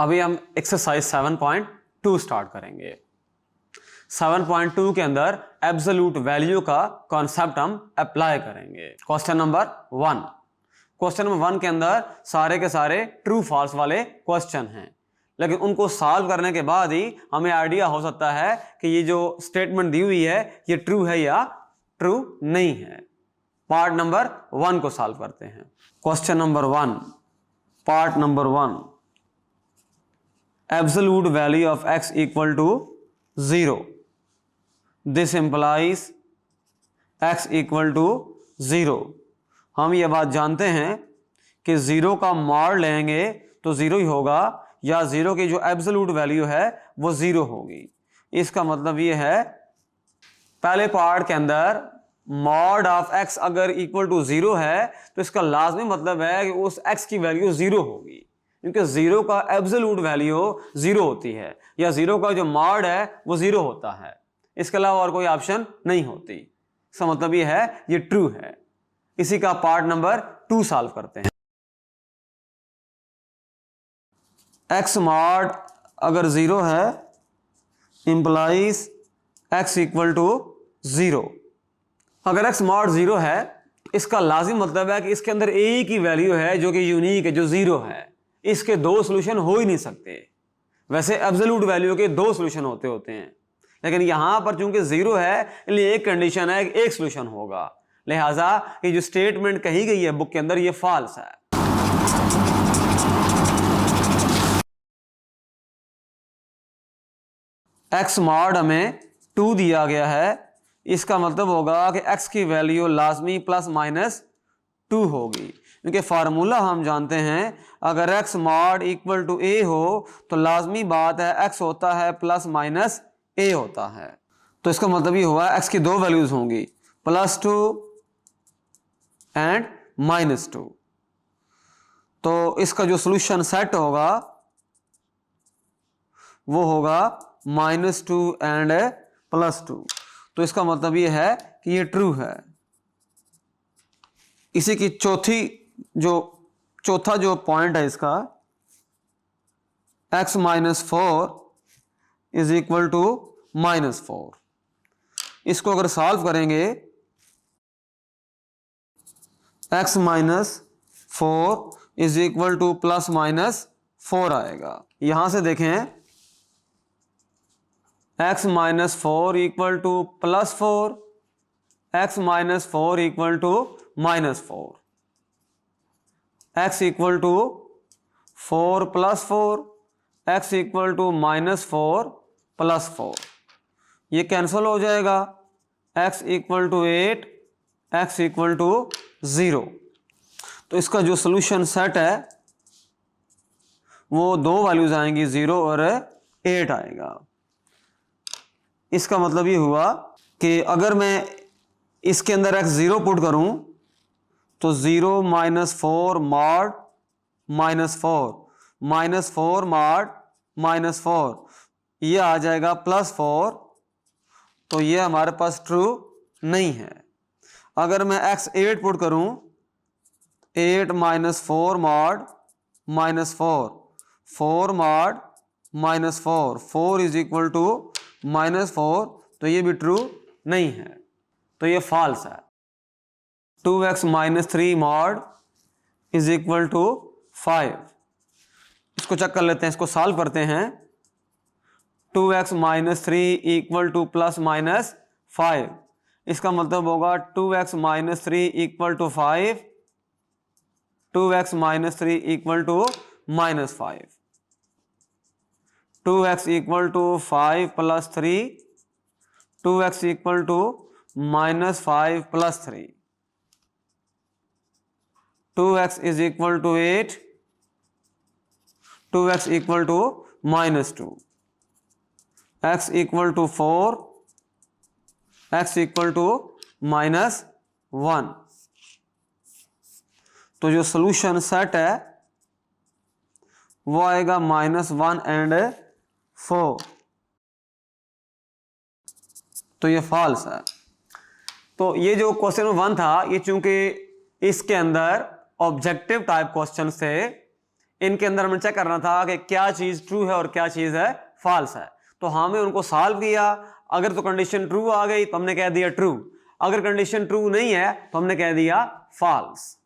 अभी हम exercise 7.2 start करेंगे। 7.2 के अंदर एब्सोल्यूट वैल्यू का कॉन्सेप्ट हम अप्लाई करेंगे। Question number 1। क्वेश्चन नंबर 1 के अंदर सारे के सारे ट्रू फॉल्स वाले क्वेश्चन हैं, लेकिन उनको सॉल्व करने के बाद ही हमें आइडिया हो सकता है कि ये जो स्टेटमेंट दी हुई है ये ट्रू है या ट्रू नहीं है। पार्ट नंबर 1 को सॉल्व करते हैं। Question number 1, part number 1, absolute value of x equal to 0. This implies x equal to 0. हम ये बात जानते हैं कि 0 का मॉड लेंगे तो 0 ही होगा, या 0 की जो एब्सोल्यूट वैल्यू है वो 0 होगी। इसका मतलब ये है, पहले पार्ट के अंदर मॉड ऑफ x अगर इक्वल टू 0 है तो इसका लाजमी मतलब है कि उस x की वैल्यू 0 होगी, क्योंकि 0 का एब्सोल्यूट वैल्यू 0 होती है, या 0 का जो मॉड है वो 0 होता है। इसके अलावा और कोई ऑप्शन नहीं होती। इसका मतलब ये है ये ट्रू है। इसी का पार्ट नंबर 2 सॉल्व करते हैं। x मॉड अगर 0 है इंप्लाइज x इक्वल टू 0। अगर x मॉड 0 है इसका लाजिम मतलब है कि इसके अंदर एक ही वैल्यू है जो कि यूनिक है, जो 0 है। इसके दो सोल्यूशन हो ही नहीं सकते। वैसे एब्सोल्यूट वैल्यू के दो सोल्यूशन होते हैं, लेकिन यहां पर चूंकि 0 है इसलिए एक कंडीशन है कि एक सोल्यूशन होगा। लिहाजा ये जो स्टेटमेंट कही गई है बुक के अंदर ये फॉल्स है। x मॉड हमें 2 दिया गया है, इसका मतलब होगा कि x की वैल्यू लाजमी प्लस माइनस 2 होगी, क्योंकि फार्मूला हम जानते हैं अगर x mod equal to a हो तो लाजमी बात है x होता है प्लस माइनस a होता है। तो इसका मतलब ये हुआ x की दो वैल्यूज होंगी, +2 एंड -2। तो इसका जो सॉल्यूशन सेट होगा वो होगा -2 एंड +2। तो इसका मतलब ये है कि ये ट्रू है। इसी की चौथा जो पॉइंट है इसका, x - 4 इज इक्वल टू -4। इसको अगर सॉल्व करेंगे x - 4 इज इक्वल टू +-4 आएगा। यहां से देखें x - 4 equal to +4, x - 4 equal to -4, x equal to 4 + 4, x equal to -4 + 4। ये कैंसिल हो जाएगा। x equal to 8, x equal to 0। तो इसका जो सॉल्यूशन सेट है वो दो वैल्यूज आएंगी, 0 और 8 आएगा। इसका मतलब ये हुआ कि अगर मैं इसके अंदर x 0 पुट करूं तो 0 - 4 मॉड -4 -4 मॉड -4 ये आ जाएगा +4। तो ये हमारे पास ट्रू नहीं है। अगर मैं x 8 पुट करूं, 8 - 4 mod -4 4 mod -4 4 is equal to -4, तो ये भी ट्रू नहीं है, तो ये फॉल्स है। 2x - 3 mod is equal to 5। इसको चेक कर लेते हैं, इसको सॉल्व करते हैं। 2x - 3 equal to +-5। इसका मतलब होगा 2x - 3 equal to 5, 2x - 3 equal to -5, 2x equal to 5 + 3, 2x equal to -5 + 3, 2x is equal to 8, 2x equal to -2, x equal to 4, x equal to -1। तो जो सॉल्यूशन सेट है वो आएगा -1 एंड 4। तो ये फॉल्स है। तो ये जो क्वेश्चन 1 था ये चूंकि इसके अंदर ऑब्जेक्टिव टाइप क्वेश्चन थे, इनके अंदर हमें चेक करना था कि क्या चीज ट्रू है और क्या चीज है फॉल्स है। तो हमें उनको सॉल्व किया, अगर तो कंडीशन ट्रू आ गई तो हमने कह दिया ट्रू, अगर कंडीशन ट्रू नहीं है तो हमने कह दिया फॉल्स।